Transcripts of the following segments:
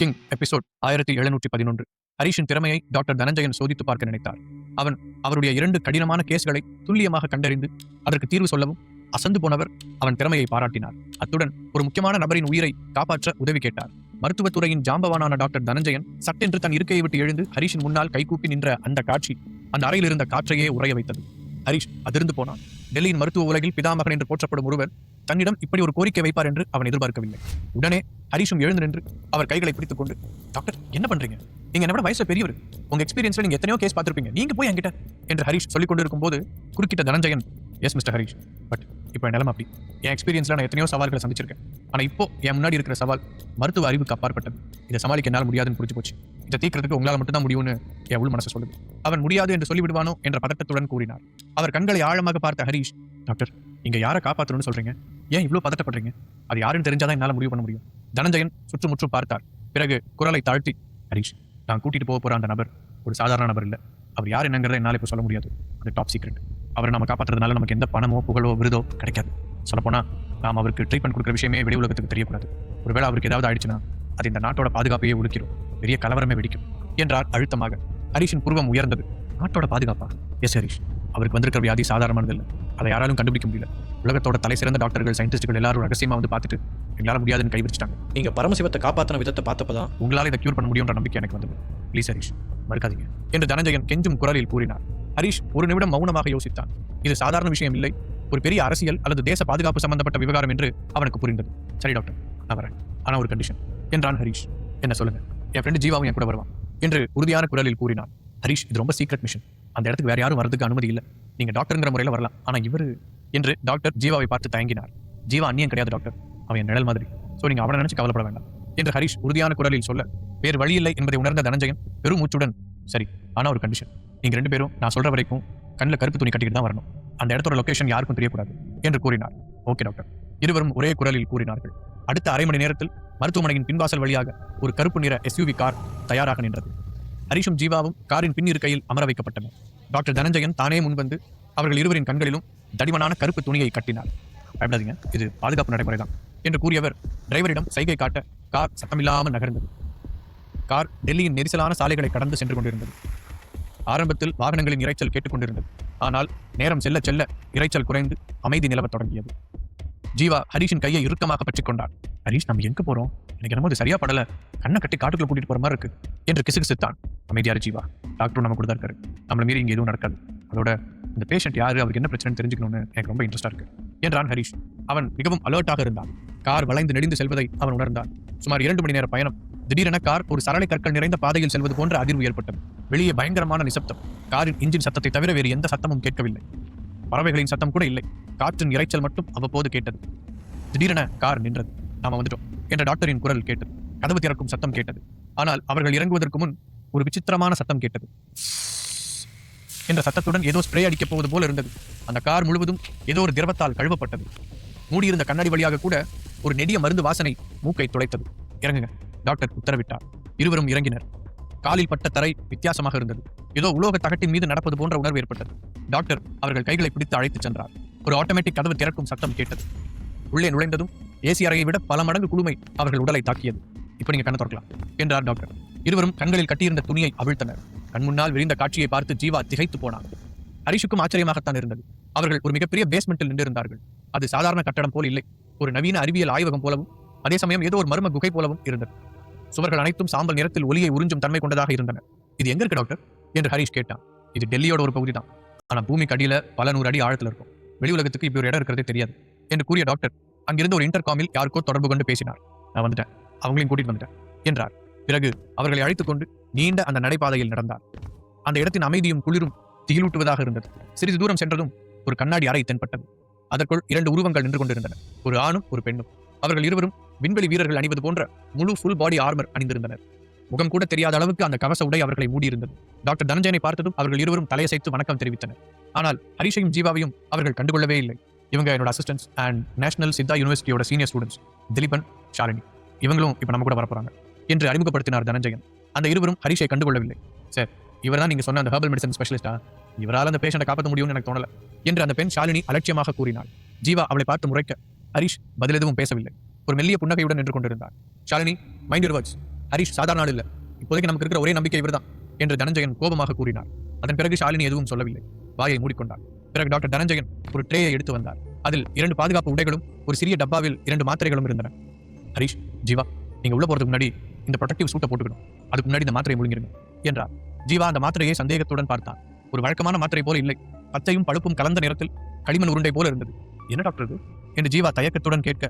King episode 1711. ஹரிஷின் திறமையை doctor Dhananjayan சோதித்து பார்க்க நினைத்தார். அவன் அவருடைய 2 கடினமான கேஸ்களை துல்லியமாக கண்டறிந்து அதற்கு தீர்வு சொல்லவும் அசந்து போனவர் அவன் திறமையை பாராட்டினார். அத்துடன் ஒரு முக்கியமான நபரின் உயிரை காப்பாற்ற உதவி கேட்டார். மருத்துவத்துறையின் ஜாம்பவானான டாக்டர் தனஞ்சயன் சட்டென்று தன் இருக்கையை விட்டு எழுந்து ஹரிஷின் முன்னால் கைகூப்பி நின்ற அந்த காட்சி அந்த அறையில் இருந்த காற்றையே உறைய வைத்தது. ஹரிஷ் அதிர்ந்து போனான். டெல்லியின் மருத்துவ உலகில் பிதாமகன் என்று போற்றப்படும் ஒருவர் தன்னிடம் இப்படி ஒரு கோரிக்கை வைப்பார் என்று அவன் எதிர்பார்க்கவில்லை. உடனே ஹரிஷும் எழுந்து நின்று அவர் கைகளை பிடித்துக் கொண்டு, டாக்டர் என்ன பண்றீங்க? நீங்க என்ன வயசுல பெரியவர், உங்க எக்ஸ்பீரியன்ஸ்ல நீங்க எத்தனையோ கேஸ் பார்த்திருப்பீங்க, நீங்க போய் என்கிட்ட என்று ஹரிஷ் சொல்லிக் கொண்டிருக்கும் போது குறுக்கிட்ட Dhananjayan, S mister Harish, but இப்போ என் நிலைமை அப்படி. என் எக்ஸ்பீரியன்ஸ்ல நான் எத்தனையோ சவால்களை சந்திச்சிருக்கேன். ஆனா இப்போ என் முன்னாடி இருக்கிற சவால் மருத்துவ அறிவுக்கு அப்பாற்பட்டது. இதை சமாளிக்க என்னால் முடியாதுன்னு புரிஞ்சு போச்சு. இதை தீர்க்கிறதுக்கு உங்களால் மட்டும்தான் முடியும்னு என் உள் மனசு சொல்லுது. அவன் முடியாது என்று சொல்லிவிடுவானோ என்ற பதட்டத்துடன் கூறினார். அவர் கண்களை ஆழமாக பார்த்த ஹரிஷ், டாக்டர் இங்க யாரை காப்பாற்றணும்னு சொல்றீங்க? ஏன் இவ்வளவு பதட்டப்படுறீங்க? அது யாருன்னு தெரிஞ்சாதான் என்னால் முடிவு பண்ண முடியும். தனஞ்சயன் சுற்றுமுற்றும் பார்த்தார். பிறகு குரலை தாழ்த்தி, ஹரிஷ், நான் கூட்டிட்டு போக போற அந்த நபர் ஒரு சாதாரண நபர் இல்லை. அவர் யார் என்னங்கிறத என்னால் இப்போ சொல்ல முடியாது. அது டாப் சீக்ரெட். அவரை நம்ம காப்பாற்றுறதுனால நமக்கு எந்த பணமோ புகழோ விருதோ கிடைக்காது. சொல்லப்போனா நாம் அவருக்கு ட்ரீட்மெண்ட் கொடுக்குற விஷயமே வெளி உலகத்துக்கு தெரியக்கூடாது. ஒருவேளை அவருக்கு ஏதாவது ஆயிடுச்சுன்னா அது இந்த நாட்டோட பாதுகாப்பையே ஒடுக்கிறோம், பெரிய கலவரமே வெடிக்கும் என்றார் அழுத்தமாக. ஹரிஷின் புருவம் உயர்ந்தது. நாட்டோட பாதுகாப்பா? எஸ் ஹரிஷ், அவருக்கு வந்திருக்கிற வியாதி சாதாரணமானது இல்லை. அதை யாராலும் கண்டுபிடிக்க முடியல. உலகத்தோட தலை சிறந்த டாக்டர்கள், சயின்டிஸ்டுகள் எல்லாரும் ரகசியமா வந்து பார்த்துட்டு எங்களால் முடியாதுன்னு கைவிரிச்சிட்டாங்க. நீங்க பரமசிவத்தை காப்பாற்றின விதத்தை பார்த்தப்பதான் உங்களால் இதை கியூர் பண்ண முடியும்ன்ற நம்பிக்கை எனக்கு வந்தது. ப்ளீஸ் ஹரிஷ், மறுக்காதீங்க என்று தனஞ்சயன் கெஞ்சும் குரலில் கூறினார். ஹரிஷ் ஒரு நிமிடம் மௌனமாக யோசித்தான். இது சாதாரண விஷயம் இல்லை, ஒரு பெரிய அரசியல் அல்லது தேச பாதுகாப்பு சம்பந்தப்பட்ட விவகாரம் என்று அவனுக்கு புரிந்தது. சரி டாக்டர், நான் வரேன். ஆனா ஒரு கண்டிஷன் என்றான் ஹரிஷ். என்ன சொல்லுங்க? என் ஃப்ரெண்டு ஜீவாவும் என் கூட வருவான் என்று உறுதியான குரலில் கூறினான். ஹரிஷ், இது ரொம்ப சீக்ரெட் மிஷன். அந்த இடத்துக்கு வேற யாரும் வரதுக்கு அனுமதி இல்லை. நீங்க டாக்டர்ங்கிற முறையில் வரலாம், ஆனா இவரு என்று டாக்டர் ஜீவாவை பார்த்து தயங்கினார். ஜீவா அந்நியம் கிடையாது டாக்டர், அவன் என் நிழல் மாதிரி. சோ நீங்க அவனை நினைச்சு கவலைப்பட வேண்டாம் என்று ஹரிஷ் உறுதியான குரலில் சொல்ல, வேறு வழி இல்லை என்பதை உணர்ந்த தனஞ்சயன் பெரும் மூச்சுடன், சரி ஆனா ஒரு கண்டிஷன், நீங்க 2 பேரும் நான் சொல்ற வரைக்கும் கண்ணில் கருப்பு துணி கட்டிக்கிட்டு தான் வரணும். அந்த இடத்தோட லொகேஷன் யாருக்கும் தெரியக்கூடாது என்று கூறினார். ஓகே டாக்டர், இருவரும் ஒரே குரலில் கூறினார்கள். அடுத்த அரை மணி நேரத்தில் மருத்துவமனையின் பின்வாசல் வழியாக ஒரு கருப்பு நிற SUV கார் தயாராக நின்றது. ஹரிஷும் ஜீவாவும் காரின் பின் இருக்கையில் அமர வைக்கப்பட்டனர். டாக்டர் தனஞ்சயன் தானே முன்வந்து அவர்கள் இருவரின் கண்களிலும் தடிமனான கருப்பு துணியை கட்டினார். பயப்படாதீங்க, இது பாதுகாப்பு நடைமுறைதான் என்று கூறியவர் டிரைவரிடம் சைகை காட்ட கார் சத்தமில்லாமல் நகர்ந்தது. கார் டெல்லியின் நெரிசலான சாலைகளை கடந்து சென்று கொண்டிருந்தது. ஆரம்பத்தில் வாகனங்களின் இரைச்சல் கேட்டுக்கொண்டிருந்தது. ஆனால் நேரம் செல்ல செல்ல இரைச்சல் குறைந்து அமைதி நிலவத் தொடங்கியது. ஜீவா ஹரிஷின் கையை இறுக்கமாக பற்றிக் கொண்டார். ஹரிஷ், நம்ம எங்க போறோம்? எனக்கு என்னமோ சரியா படல, கண்ணை கட்டி காட்டுக்குள்ள கூட்டிட்டு போற மாதிரி இருக்கு என்று கிசுகிசுத்தான். அமைதியாரு ஜீவா, டாக்டரும் நம்ம கூட தான் இருக்காரு. நம்மள மீறி இங்க எதுவும் நடக்காது. அதோட இந்த பேஷண்ட் யாரு, அவருக்கு என்ன பிரச்சனை தெரிஞ்சுக்கணும்னு எனக்கு ரொம்ப இன்ட்ரெஸ்டா இருக்கு என்றான் ஹரிஷ். அவன் மிகவும் அலர்ட்டாக இருந்தான். கார் வளைந்து நெடிந்து செல்வதை அவன் உணர்ந்தான். சுமார் 2 மணி நேர பயணம். திடீரென கார் ஒரு சரளை கற்கள் நிறைந்த பாதையில் செல்வது போன்ற அதிர்வு ஏற்பட்டது. வெளியே பயங்கரமான நிசப்தம். காரின் இன்ஜின் சத்தத்தை தவிர வேறு எந்த சத்தமும் கேட்கவில்லை. பறவைகளின் சத்தம் கூட இல்லை. காற்றின் இரைச்சல் மட்டும் அவ்வப்போது கேட்டது. திடீரென கார் நின்றது. நாம வந்துட்டோம் என்ற டாக்டரின் குரல் கேட்டது. கதவு திறக்கும் சத்தம் கேட்டது. ஆனால் அவர்கள் இறங்குவதற்கு முன் ஒரு விசித்திரமான சத்தம் கேட்டது. என்ற சத்தத்துடன் ஏதோ ஸ்ப்ரே அடிக்கப் போவது போல இருந்தது. அந்த கார் முழுவதும் ஏதோ ஒரு திரவத்தால் கழுவப்பட்டது. மூடியிருந்த கண்ணாடி வழியாக கூட ஒரு நெடிய மருந்து வாசனை மூக்கை துளைத்தது. இறங்குங்க, டாக்டர் உத்தரவிட்டார். இருவரும் இறங்கினர். காலில் பட்ட தரை வித்தியாசமாக இருந்தது. ஏதோ உலோக தகட்டின் மீது நடப்பது போன்ற உணர்வு ஏற்பட்டது. டாக்டர் அவர்கள் கைகளை பிடித்து அழைத்துச் சென்றார். ஒரு ஆட்டோமேட்டிக் கதவு திறக்கும் சத்தம் கேட்டது. உள்ளே நுழைந்ததும் ஏசி அறையை விட பல மடங்கு குளுமை அவர்கள் உடலை தாக்கியது. இப்ப நீங்க கண்ணை திறக்கலாம் என்றார் டாக்டர். இருவரும் கண்களில் கட்டியிருந்த துணியை அவிழ்த்தனர். கண் முன்னால் விரிந்த காட்சியை பார்த்து ஜீவா திகைத்து போனார். ஹரிஷுக்கும் ஆச்சரியமாகத்தான் இருந்தது. அவர்கள் ஒரு மிகப்பெரிய பேஸ்மெண்டில் நின்றிருந்தார்கள். அது சாதாரண கட்டடம் போல் இல்லை. ஒரு நவீன அறிவியல் ஆய்வகம் போலவும் அதே சமயம் ஏதோ ஒரு மர்ம குகை போலவும் இருந்தது. சுவர்கள் அனைத்தும் சாம்பல் நிறத்தில் ஒளியை உறிஞ்சும் தன்மை கொண்டதாக இருந்தன. இது எங்க இருக்கு டாக்டர் என்று ஹரிஷ் கேட்டான். இது டெல்லியோட ஒரு பகுதி தான், ஆனா பூமிக்கு அடியில பல 100 அடி ஆழத்தில் இருக்கும். வெளி உலகத்துக்கு இப்படி ஒரு இடம் இருக்கிறதே தெரியாது என்று கூறிய டாக்டர் அங்கிருந்து ஒரு இன்டர்காமில் யாருக்கோ தொடர்பு கொண்டு பேசினார். நான் வந்துட்டேன், அவங்களையும் கூட்டிட்டு வந்துட்டேன் என்றார். பிறகு அவர்களை அழைத்துக் கொண்டு நீண்ட அந்த நடைபாதையில் நடந்தார். அந்த இடத்தின் அமைதியும் குளிரும் திகிலூட்டுவதாக இருந்தது. சிறிது தூரம் சென்றதும் ஒரு கண்ணாடி அறை தென்பட்டது. அதற்குள் 2 உருவங்கள் நின்று கொண்டிருந்தன. ஒரு ஆணும் ஒரு பெண்ணும். அவர்கள் இருவரும் விண்வெளி வீரர்கள் அணிவது போன்ற முழு ஃபுல் பாடி ஆர்மர் அணிந்திருந்தனர். முகம் கூட தெரியாத அளவுக்கு அந்த கவச உடை அவர்களை மூடியிருந்தது. டாக்டர் தனஞ்சயனை பார்த்ததும் அவர்கள் இருவரும் தலையசைத்து வணக்கம் தெரிவித்தனர். ஆனால் ஹரிஷையும் ஜீவாவையும் அவர்கள் கண்டுகொள்ளவே இல்லை. இவங்க என்னோட அசிஸ்டன்ஸ் அண்ட் நேஷனல் சித்தா யூனிவர்சிட்டியோட சீனியர் ஸ்டூடெண்ட்ஸ் திலீபன், ஷாலினி. இவங்களும் இப்ப நம்ம கூட வரப்போறாங்க என்று அறிமுகப்படுத்தினார் தனஞ்சயன். அந்த இருவரும் ஹரிஷை கண்டுகொள்ளவில்லை. சார், இவர் தான் நீங்க சொன்ன அந்த ஹெர்பல் மெடிசன் ஸ்பெஷலிஸ்டா? இவரால் அந்த பேஷண்ட்டை காப்பாற்ற முடியும்னு எனக்கு தோணல என்று அந்த பெண் ஷாலினி அலட்சியமாக கூறினாள். ஜீவா அவளை பார்த்து முறைக்க ஹரிஷ் பதில் எதுவும் பேசவில்லை. ஒரு மெல்லிய புன்னகையுடன் நின்று கொண்டிருந்தார். Shalini, mind your words Harish சாதாரண ஆள் இல்ல, இப்போதைக்கு நமக்கு இருக்கிற ஒரே நம்பிக்கை இவர்தான் என்று தனஞ்சயன் கோபமாக கூறினார். அதன் பிறகு ஷாலினி எதுவும் சொல்லவில்லை, வாயை மூடிக்கொண்டார். பிறகு டாக்டர் தனஞ்சயன் ஒரு ட்ரேயை எடுத்து வந்தார். அதில் 2 பாதுகாப்பு உடைகளும் ஒரு சிறிய டப்பாவில் 2 மாத்திரைகளும் இருந்தன. ஹரிஷ், ஜீவா, நீங்க உள்ள போறதுக்கு முன்னாடி இந்த ப்ரொடெக்டிவ் சூட்டை போட்டுக்கணும், அதுக்கு முன்னாடி இந்த மாத்திரையை முழுங்கிருங்க என்றார். ஜீவா அந்த மாத்திரையை சந்தேகத்துடன் பார்த்தான். ஒரு வழக்கமான மாத்திரை போல இல்லை, பச்சையும் பழுப்பும் கலந்த நிறத்தில் களிமண் உருண்டை போல இருந்தது. என்ன டாக்டர் இது என்று ஜீவா தயக்கத்துடன் கேட்க,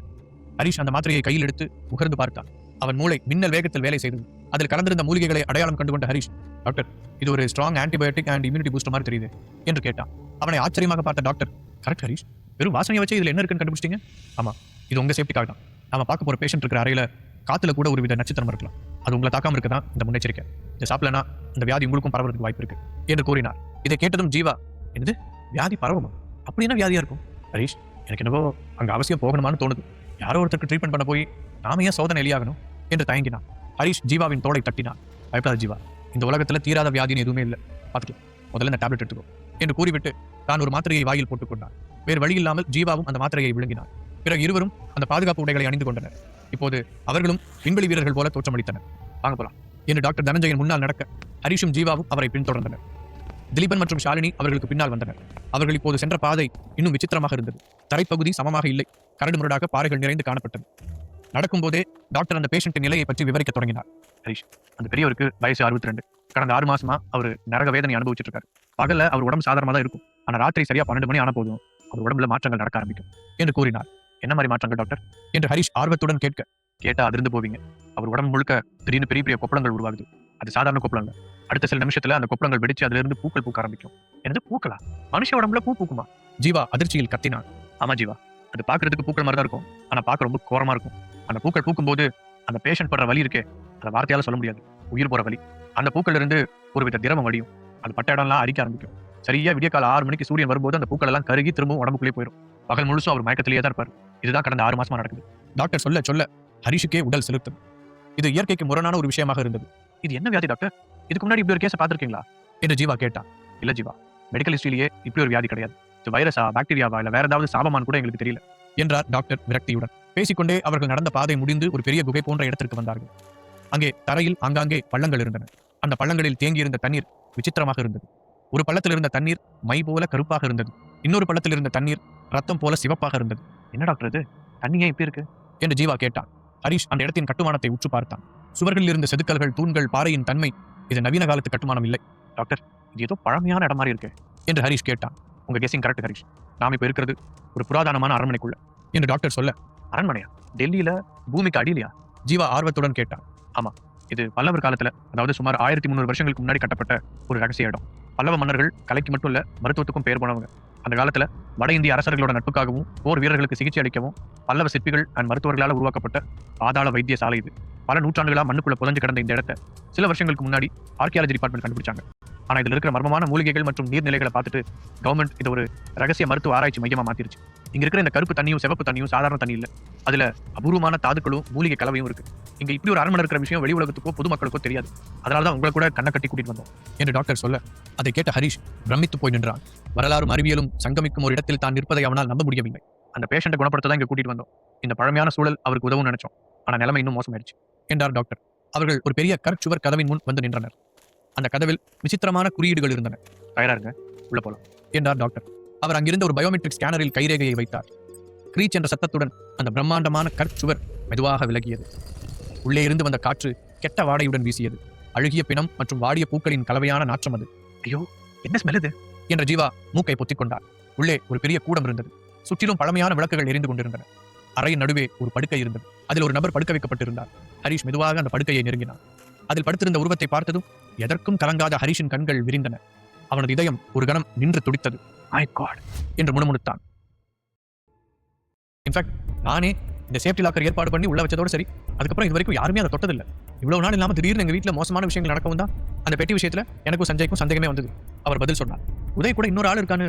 ஹரிஷ் அந்த மாத்திரையை கையில் எடுத்து முகர்ந்து பார்த்தான். அவன் மூளை மின்னல் வேகத்தில் வேலை செய்தது. அதில் கலந்திருந்த மூலிகைகளை அடையாளம் கண்டுகொண்ட ஹரிஷ், டாக்டர், இது ஒரு strong antibiotic and immunity booster மாதிரி தெரியுது என்று கேட்டான். அவனை ஆச்சரியமாக பார்த்த டாக்டர், கரெக்ட் ஹரிஷ், வெறும் வாசனையை வச்சு இதில் என்ன இருக்குன்னு கண்டுபிடிச்சிட்டீங்க? ஆமா, இது உங்க சேஃப்டிக்காக தான். நாம பார்க்க போற பேஷண்ட் இருக்கிற அறையில காத்துல கூட ஒரு வித நட்சத்திரம் இருக்கலாம், அது உங்களை தாக்காம இருக்கதான் இந்த முன்னெச்சரிக்கை. இதை சாப்பிடலனா இந்த வியாதி உங்களுக்கும் பரவறதுக்கு வாய்ப்பு இருக்கு என்று கூறினார். இதை கேட்டதும் ஜீவா, என்னது வியாதி பரவுமா? அப்படி என்ன வியாதியா இருக்கும்? ஹரிஷ், எனக்கு என்னவோ அங்க அவசியம் போகணுமான்னு தோணுது. யாரோ ஒருத்தருக்கு ட்ரீட்மெண்ட் பண்ண போய் நாம ஏன் சோதனை எலியாகணும் என்று தயங்கினான். ஹரிஷ் ஜீவாவின் தோளை தட்டினான். பயப்படாத ஜீவா, இந்த உலகத்துல தீராத வியாதின்னு எதுவுமே இல்லை, பார்த்துக்கலாம், முதல்ல இந்த டேப்லெட் எடுத்துக்கோ என்று கூறிவிட்டு தான் ஒரு மாத்திரையை வாயில் போட்டுக்கொண்டார். வேறு வழி இல்லாமல் ஜீவாவும் அந்த மாத்திரையை விழுங்கினார். பிறகு இருவரும் அந்த பாதுகாப்பு உடைகளை அணிந்து கொண்டனர். இப்போது அவர்களும் விண்வெளி வீரர்கள் போல தோற்றமளித்தனர். வாங்க போலாம் என்று டாக்டர் தனஞ்சயன் முன்னால் நடக்க ஹரிஷும் ஜீவாவும் அவரை பின்தொடர்ந்தனர். திலீபன் மற்றும் ஷாலினி அவர்களுக்கு பின்னால் வந்தனர். அவர்கள் இப்போது சென்ற பாதை இன்னும் விசித்திரமாக இருந்தது. தரைப்பகுதி சமமாக இல்லை, கரடு முரடாக பாறைகள் நிறைந்து காணப்பட்டது. நடக்கும்போதே டாக்டர் அந்த பேஷண்டின் நிலையை பற்றி விவரிக்க தொடங்கினார். ஹரிஷ், அந்த பெரியவருக்கு வயசு 62. கடந்த 6 மாசமா அவர் நரக வேதனை அனுபவிச்சுட்டு இருக்காரு. பகல்ல அவர் உடம்பு சாதாரணமாக தான் இருக்கும், ஆனா ராத்திரி சரியா 12 மணி ஆன போதும் அவர் உடம்புல மாற்றங்கள் நடக்க ஆரம்பிக்கும் என்று கூறினார். என்ன மாதிரி மாற்றங்கள் டாக்டர் என்று ஹரிஷ் ஆர்வத்துடன் கேட்டா அதிர்ந்து போவீங்க. அவர் உடம்பு முழுக்க திடீர்னு பெரிய பெரிய கொப்பளங்கள் உருவாகுது. அது சாதாரண கொப்பளங்கள். அடுத்த சில நிமிஷத்துல அந்த கொப்பளங்கள் வெடிச்சு அதுல இருந்து பூக்கள் பூக்க ஆரம்பிக்கும். என்னது பூக்களா? மனுஷ உடம்புல பூ பூக்குமா? ஜீவா அதிர்ச்சியில் கத்தினான். ஆமா ஜீவா, அது பாக்குறதுக்கு பூக்கள் மாதிரி தான் இருக்கும், ஆனா பார்க்க ரொம்ப கோரமா இருக்கும். அந்த பூக்கள் பூக்கும்போது அந்த பேஷண்ட் படுற வலி இருக்கே, அதை வார்த்தையால சொல்ல முடியாது, உயிர் போற வலி. அந்த பூக்கள் இருந்து ஒருவித திரவம் வடியும், அது பட்ட இடம்லாம் அரிக்க ஆரம்பிக்கும். சரியா விடிய கால 6 மணிக்கு சூரியன் வரும்போது அந்த பூக்கள் எல்லாம் கருகி திரும்பவும் உடம்புக்குள்ளே போயிடும். பகல் முழுசும் அவர் மயக்கத்திலேயே தான் இருப்பார். இதுதான் கடந்த 6 மாசமா நடக்குது. டாக்டர் சொல்ல சொல்ல ஹரிஷுக்கே உடல் செலுத்தும். இது இயற்கைக்கு முரணான ஒரு விஷயமாக இருந்தது. இது என்ன வியாதி டாக்டர்? இதுக்கு முன்னாடி இப்படி ஒரு கேஸை பார்த்திருக்கீங்களா என்று ஜீவா கேட்டான். இல்ல ஜீவா, மெடிக்கல் ஹிஸ்டரியிலேயே இப்படி ஒரு வியாதி கிடையாது. இது வைரஸா, பாக்டீரியாவா, இல்ல வேற ஏதாவது சாபமானு கூட எங்களுக்கு தெரியல என்றார் டாக்டர் விரக்தியுடன். பேசிக்கொண்டே அவர்கள் நடந்த பாதை முடிந்து ஒரு பெரிய குகை போன்ற இடத்திற்கு வந்தார்கள். அங்கே தரையில் ஆங்காங்கே பள்ளங்கள் இருந்தன. அந்த பள்ளங்களில் தேங்கியிருந்த தண்ணீர் விசித்திரமாக இருந்தது. ஒரு பள்ளத்தில் இருந்த தண்ணீர் மை போல கருப்பாக இருந்தது. இன்னொரு பள்ளத்தில் இருந்த தண்ணீர் ரத்தம் போல சிவப்பாக இருந்தது. என்ன டாக்டர் இது, தண்ணியே இப்படி இருக்கு என்று ஜீவா கேட்டான். ஹரிஷ் அந்த இடத்தின் கட்டுமானத்தை உற்று பார்த்தான். சுவர்களில் இருந்த செதுக்கல்கள், தூண்கள், பாறையின் தன்மை, இது நவீன காலத்து கட்டுமானம் இல்லை. டாக்டர், இது ஏதோ பழமையான இடம் மாதிரி இருக்கு என்று ஹரிஷ் கேட்டான். உங்க கெஸிங் கரெக்ட் ஹரிஷ், நாம இப்ப இருக்கிறது ஒரு புராதனமான அரண்மனைக்குள்ள என்று டாக்டர் சொல்ல. அரண்மனையா? டெல்லியில பூமிக்கு அடியிலையா? ஜீவா ஆர்வத்துடன் கேட்டான். ஆமா, இது பல்லவர் காலத்துல, அதாவது சுமார் 1300 வருஷங்களுக்கு முன்னாடி கட்டப்பட்ட ஒரு ரகசிய இடம். பல்லவ மன்னர்கள் கலைக்கு மட்டும் இல்ல, மருத்துவத்துக்கும் பெயர் போனவங்க. அந்த காலத்துல வட இந்திய அரசர்களோட நட்புக்காகவும் போர் வீரர்களுக்கு சிகிச்சை அளிக்கவும் பல்லவ சிற்பிகள் அண்ட் மருத்துவர்களால் உருவாக்கப்பட்ட பாதாள வைத்திய சாலை இது. பல நூற்றாண்டுகளா மண்ணுக்குள்ள புதஞ்சு கிடந்த இந்த இடத்தை சில வருஷங்களுக்கு முன்னாடி ஆர்கியாலஜி டிபார்ட்மெண்ட் கண்டுபிடிச்சாங்க. ஆனா இதுல இருக்கிற மர்மமான மூலிகைகள் மற்றும் நீர்நிலைகளை பார்த்துட்டு கவர்மெண்ட் இது ஒரு ரகசிய மருத்துவ ஆராய்ச்சி மையமா மாத்திருச்சு. இங்க இருக்கிற இந்த கருப்பு தண்ணியும் சிவப்பு தண்ணியும் சாதாரண தண்ணி இல்ல, அதுல அபூர்வமான தாதுக்களும் மூலிகை கலவையும் இருக்கு. இங்க இப்படி ஒரு அரண்மனை இருக்கிற விஷயம் வெளி உலகத்துக்கோ பொதுமக்களுக்கோ தெரியாது. அதனாலதான் உங்களை கூட கண்ணை கட்டி கூட்டிட்டு வந்தோம் என்று டாக்டர் சொல்ல, அதை கேட்ட ஹரிஷ் பிரமித்து போய் நின்றான். வரலாறும் அறிவியலும் சங்கமிக்கும் ஒரு இடத்தில் தான் நிற்பதை அவனால் நம்ப முடியவில்லை. அந்த பேஷண்ட்டை குணப்படுத்த தான் இங்க கூட்டிட்டு வந்தோம். இந்த பழமையான சூழல் அவருக்கு உதவும் நினைச்சோம், ஆனா நிலைமை இன்னும் மோசமாயிடுச்சு என்றார் டாக்டர். அவர்கள் ஒரு பெரிய கற்சுவர் கதவின் முன் வந்து நின்றனர். அந்த கதவில் விசித்திரமான குறியீடுகள் இருந்தன. தயாராருங்க, உள்ள போலாம் என்றார் டாக்டர். அவர் அங்கிருந்த ஒரு பயோமெட்ரிக் ஸ்கேனரில் கைரேகையை வைத்தார். கிரீச் என்ற சத்தத்துடன் அந்த பிரம்மாண்டமான கற்சுவர் மெதுவாக விலகியது. உள்ளே இருந்து வந்த காற்று கெட்ட வாடையுடன் வீசியது. அழுகிய பிணம் மற்றும் வாடிய பூக்களின் கலவையான நாற்றம் அது. ஐயோ, என்ன ஸ்மெல் இது என்ற ஜீவா மூக்கை பொத்திக் கொண்டார். உள்ளே ஒரு பெரிய கூடம் இருந்தது. சுற்றிலும் பழமையான விளக்குகள் எரிந்து கொண்டிருந்தன. அறையின் நடுவே ஒரு படுக்கை இருந்தது. அதில் ஒரு நபர் படுக்க வைக்கப்பட்டிருந்தார். ஹரிஷ் மெதுவாக அந்த படுக்கையை நெருங்கினார். அதில் படுத்திருந்த உருவத்தை பார்த்ததும் எதற்கும் கலங்காத ஹரிஷின் கண்கள் விரிந்தன. அவனது இதயம் ஒரு கணம் நின்று துடித்தது. மை காட் என்று முணுமுணுத்தான். இன்ஃபேக்ட் நானே இந்த சேஃப்டி லாக்கர் ஏற்பாடு பண்ணி உள்ள வச்சதோடு சரி, அதுக்கப்புறம் இது வரைக்கும் யாருமே அதை தொட்டதில்லை. இவ்வளவு நாள் இல்லாமல் திடீர்னு எங்க வீட்டில் மோசமான விஷயங்கள் நடக்கவும் தான் அந்த பெட்டி விஷயத்துல எனக்கும் சஞ்சய்க்கும் சந்தேகமே வந்தது. அவர் பதில் சொன்னார். உதய் கூட இன்னொரு ஆள் இருக்கான்னு